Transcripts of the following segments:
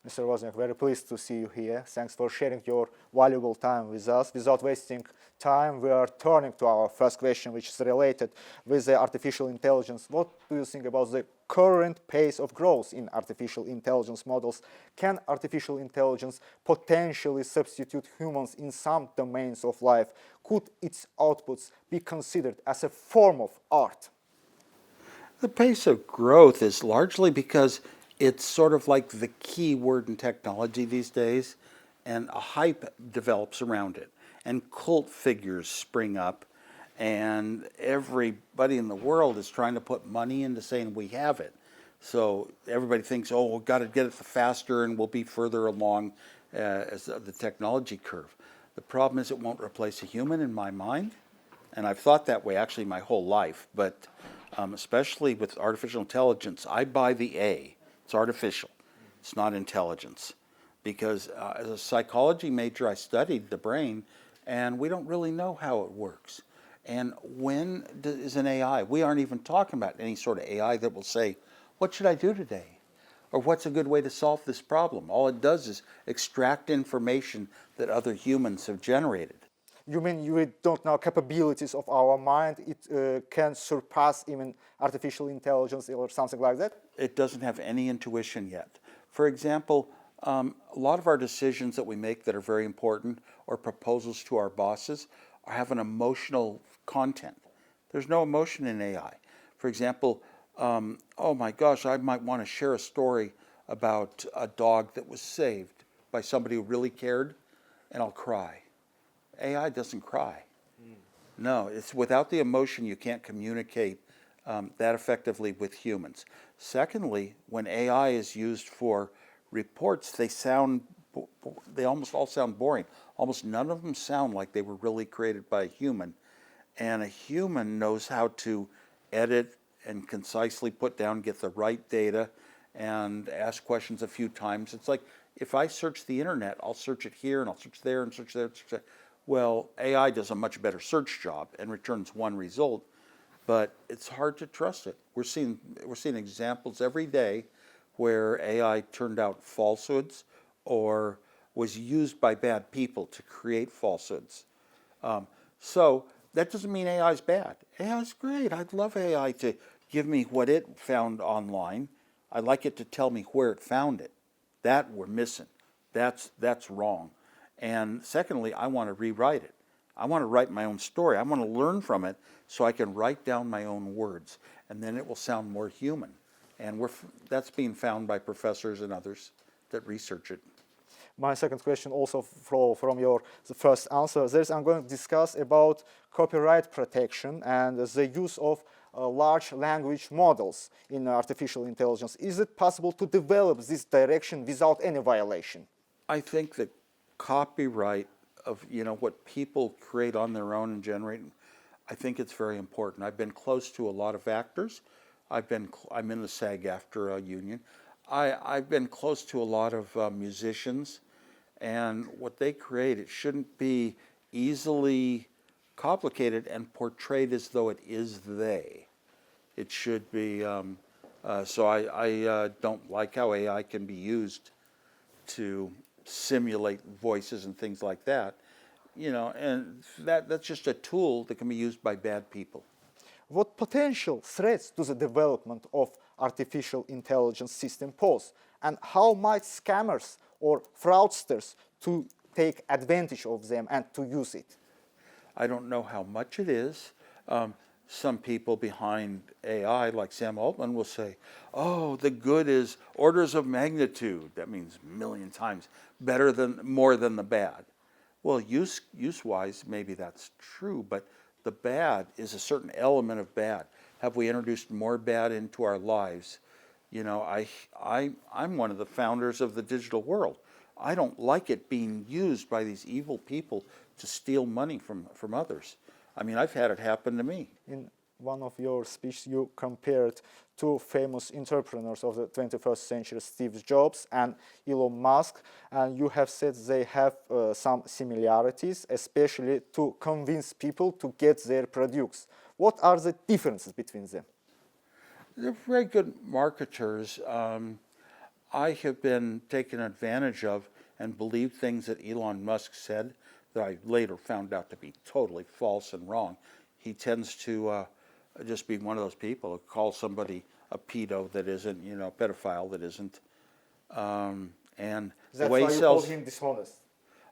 Mr. Wozniak, very pleased to see you here. Thanks for sharing your valuable time with us. Without wasting time, we are turning to our first question, which is related with the artificial intelligence. What do you think about the current pace of growth in artificial intelligence models? Can artificial intelligence potentially substitute humans in some domains of life? Could its outputs be considered as a form of art? The pace of growth is largely because it's sort of like the key word in technology these days, and a hype develops around it, and cult figures spring up, and everybody in the world is trying to put money into saying we have it. So everybody thinks, oh, we've got to get it faster and we'll be further along as the technology curve. The problem is it won't replace a human in my mind, and I've thought that way actually my whole life, but especially with artificial intelligence, I buy the A. It's artificial. It's not intelligence. Because as a psychology major, I studied the brain, and we don't really know how it works. And when is an AI? We aren't even talking about any sort of AI that will say, what should I do today? Or what's a good way to solve this problem? All it does is extract information that other humans have generated. You mean you don't know capabilities of our mind? It can surpass even artificial intelligence or something like that? It doesn't have any intuition yet. For example, a lot of our decisions that we make that are very important, or proposals to our bosses, have an emotional content. There's no emotion in AI. For example, oh my gosh, I might want to share a story about a dog that was saved by somebody who really cared, and I'll cry. AI doesn't cry. No, it's without the emotion you can't communicate that effectively with humans. Secondly, when AI is used for reports, they almost all sound boring. Almost none of them sound like they were really created by a human. And a human knows how to edit and concisely put down, get the right data, and ask questions a few times. It's like if I search the internet, I'll search it here, and I'll search there, and search there, and search there. Well, AI does a much better search job and returns one result, but it's hard to trust it. We're seeing examples every day where AI turned out falsehoods or was used by bad people to create falsehoods. So that doesn't mean AI is bad. AI is great. I'd love AI to give me what it found online. I'd like it to tell me where it found it. That we're missing. That's wrong. And secondly, I want to rewrite it. I want to write my own story. I want to learn from it so I can write down my own words, and then it will sound more human. And that's being found by professors and others that research it. My second question also from your first answer. I'm going to discuss about copyright protection and the use of large language models in artificial intelligence. Is it possible to develop this direction without any violation? I think that copyright of what people create on their own and generate, I think it's very important. I've been close to a lot of actors. I'm in the SAG-AFTRA union. I've been close to a lot of musicians, and what they create, it shouldn't be easily complicated and portrayed as though it is they. It should be. So I don't like how AI can be used to simulate voices and things like that, and that's just a tool that can be used by bad people. What potential threats to the development of artificial intelligence system pose, and how might scammers or fraudsters to take advantage of them and to use it? I don't know how much it is. Some people behind AI, like Sam Altman, will say, oh, the good is orders of magnitude. That means a million times more than the bad. Well, use-wise, maybe that's true, but the bad is a certain element of bad. Have we introduced more bad into our lives? I'm one of the founders of the digital world. I don't like it being used by these evil people to steal money from others. I mean, I've had it happen to me. In one of your speeches, you compared two famous entrepreneurs of the 21st century, Steve Jobs and Elon Musk, and you have said they have some similarities, especially to convince people to get their products. What are the differences between them? They're very good marketers. I have been taken advantage of and believed things that Elon Musk said that I later found out to be totally false and wrong. He tends to just be one of those people who calls somebody a pedo that isn't, you know, pedophile that isn't. And That's the way why he you call sells, him dishonest.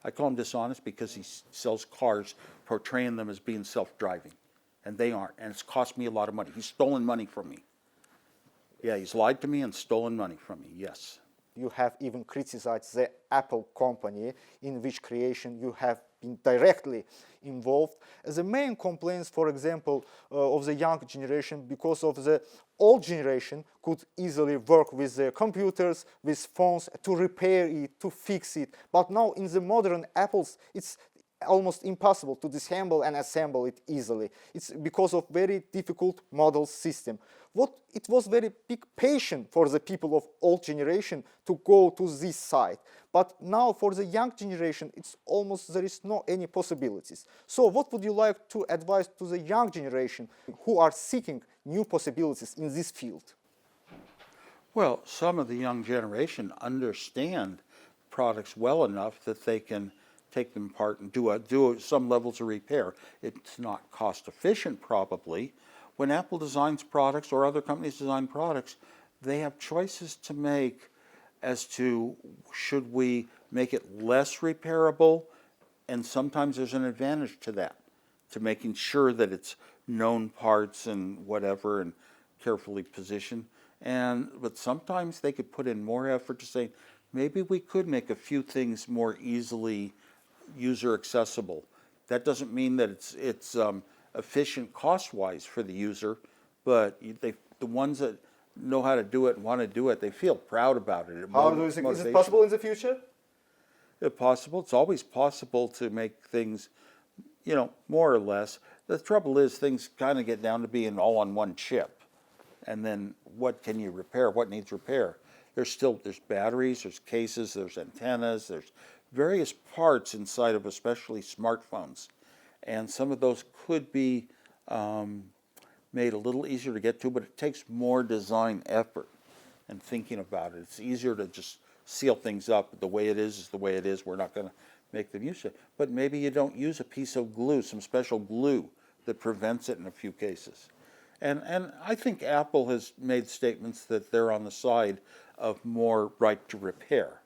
I call him dishonest because he sells cars portraying them as being self-driving, and they aren't. And it's cost me a lot of money. He's stolen money from me. Yeah, he's lied to me and stolen money from me. Yes. You have even criticized the Apple company, in which creation you have been directly involved. The main complaints, for example, of the young generation, because of the old generation could easily work with the computers, with phones, to repair it, to fix it. But now in the modern Apples, it's almost impossible to disassemble and assemble it easily. It's because of very difficult model system. It was very big patience for the people of old generation to go to this side. But now for the young generation, it's almost there is no any possibilities. So what would you like to advise to the young generation who are seeking new possibilities in this field? Well, some of the young generation understand products well enough that they can take them apart and do some levels of repair. It's not cost efficient probably. When Apple designs products or other companies design products, they have choices to make as to should we make it less repairable, and sometimes there's an advantage to that, to making sure that it's known parts and whatever and carefully positioned. But sometimes they could put in more effort to say, maybe we could make a few things more easily user accessible. That doesn't mean that it's efficient cost-wise for the user, but the ones that know how to do it and want to do it, they feel proud about it. How do you think? Is it possible in the future? It's possible. It's always possible to make things, you know, more or less. The trouble is things kind of get down to being all on one chip. And then what can you repair? What needs repair? There's batteries, there's cases, there's antennas, there's various parts inside of especially smartphones. And some of those could be made a little easier to get to, but it takes more design effort and thinking about it. It's easier to just seal things up. The way it is the way it is. We're not going to make them use it. But maybe you don't use a piece of glue, some special glue that prevents it in a few cases. And I think Apple has made statements that they're on the side of more right to repair.